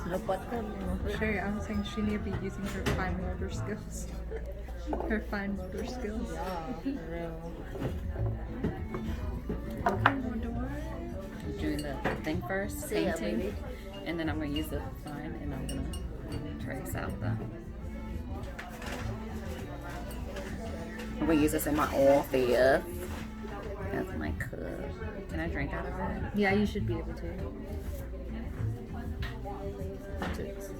Repotkan mo. Sure, I'm saying she need to be using her fine motor skills. Her fine motor skills. Yeah, for real. Okay, what do Doing the thing first, See ya, painting, baby. and then I'm gonna use the line and I'm gonna trace out the. I'm gonna use this in my office. That's my cup. Can I drink out of it? Yeah, you should be able to. Toots.